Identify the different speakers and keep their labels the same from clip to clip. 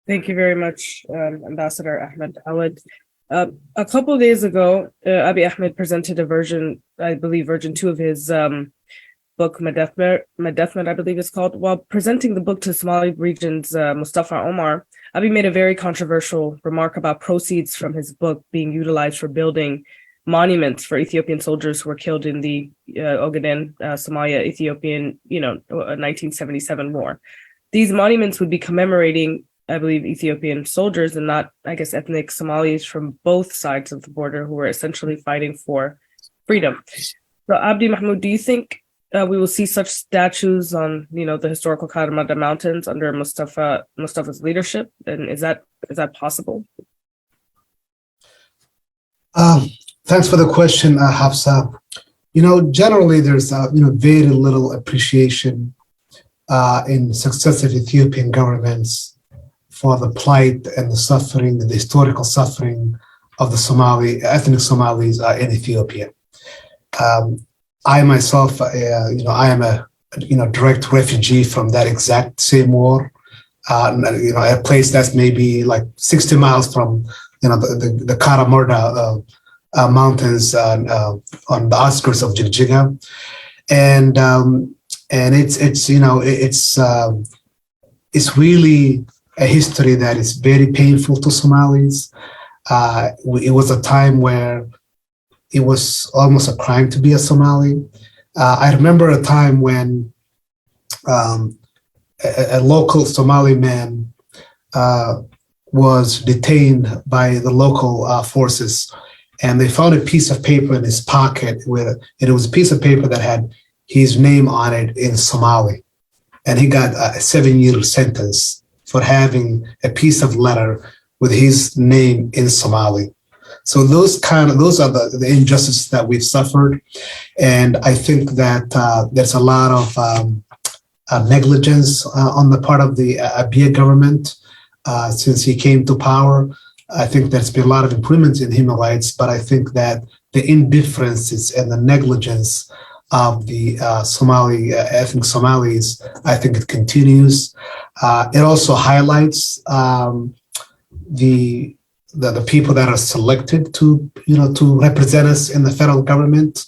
Speaker 1: Thank you very much, Ambassador Ahmed Awad. A couple of days ago, Abiy Ahmed presented a version, I believe version 2 of his book, Madefmer, I believe it's called. While presenting the book to Somali region's Mustafa Omar, Abiy made a very controversial remark about proceeds from his book being utilized for building monuments for Ethiopian soldiers who were killed in the Ogaden, Somalia, Ethiopian, 1977 war. These monuments would be commemorating, I believe, Ethiopian soldiers and not, I guess, ethnic Somalis from both sides of the border who were essentially fighting for freedom. So, Abdi Mahmoud, do you think we will see such statues on, the historical Karamara mountains under Mustafa's leadership? And is that possible?
Speaker 2: Thanks for the question, Hafsa. Generally there's very little appreciation in successive Ethiopian governments for the plight and the suffering, the historical suffering of the ethnic Somalis in Ethiopia. I myself, I am a direct refugee from that exact same war. A place that's maybe like 60 miles from the Karamara mountains on the outskirts of Jigjiga, and it's really a history that is very painful to Somalis. It was a time where it was almost a crime to be a Somali. I remember a time when a local Somali man was detained by the local forces, and they found a piece of paper in his pocket and it was a piece of paper that had his name on it in Somali. And he got a 7-year sentence for having a piece of letter with his name in Somali. So those are the injustices that we've suffered. And I think that there's a lot of negligence on the part of the Abiy government since he came to power. I think there's been a lot of improvements in human rights, but I think that the indifferences and the negligence of the ethnic Somalis, I think it continues. It also highlights the people that are selected to represent us in the federal government.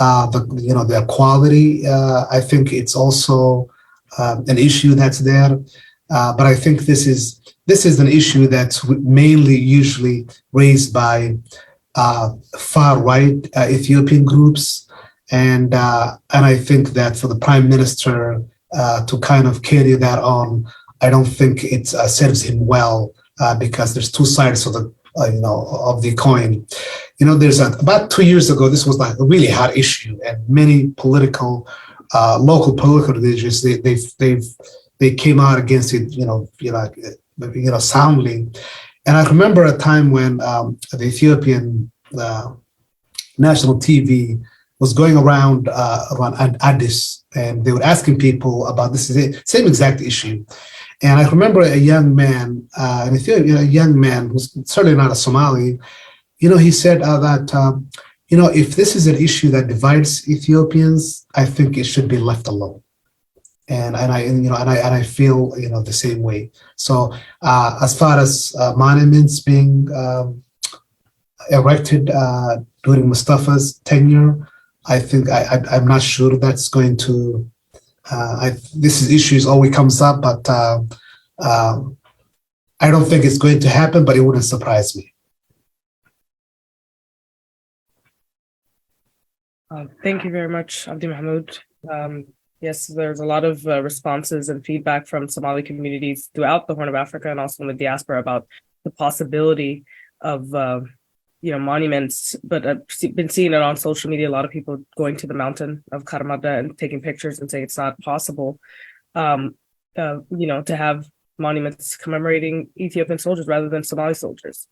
Speaker 2: The equality. I think it's also an issue that's there, but I think this is an issue that's mainly usually raised by far-right Ethiopian groups, and I think that for the Prime Minister to kind of carry that on, I don't think it serves him well because there's two sides of the coin. There's about 2 years ago, this was like a really hot issue, and many local political leaders they came out against it, soundly. And I remember a time when the Ethiopian national TV was going around Addis, and they were asking people about this same exact issue. And I remember a young man, an Ethiopian, a young man who's certainly not a Somali, he said that, if this is an issue that divides Ethiopians, I think it should be left alone. And I feel the same way. So as far as monuments being erected during Mustafa's tenure, I think I'm not sure that's going to. This issues always comes up, but I don't think it's going to happen. But it wouldn't surprise me.
Speaker 1: Thank you very much, Abdi Mahmoud. Yes, there's a lot of responses and feedback from Somali communities throughout the Horn of Africa and also in the diaspora about the possibility of, monuments. But I've been seeing it on social media, a lot of people going to the mountain of Karamara and taking pictures and saying it's not possible, to have monuments commemorating Ethiopian soldiers rather than Somali soldiers.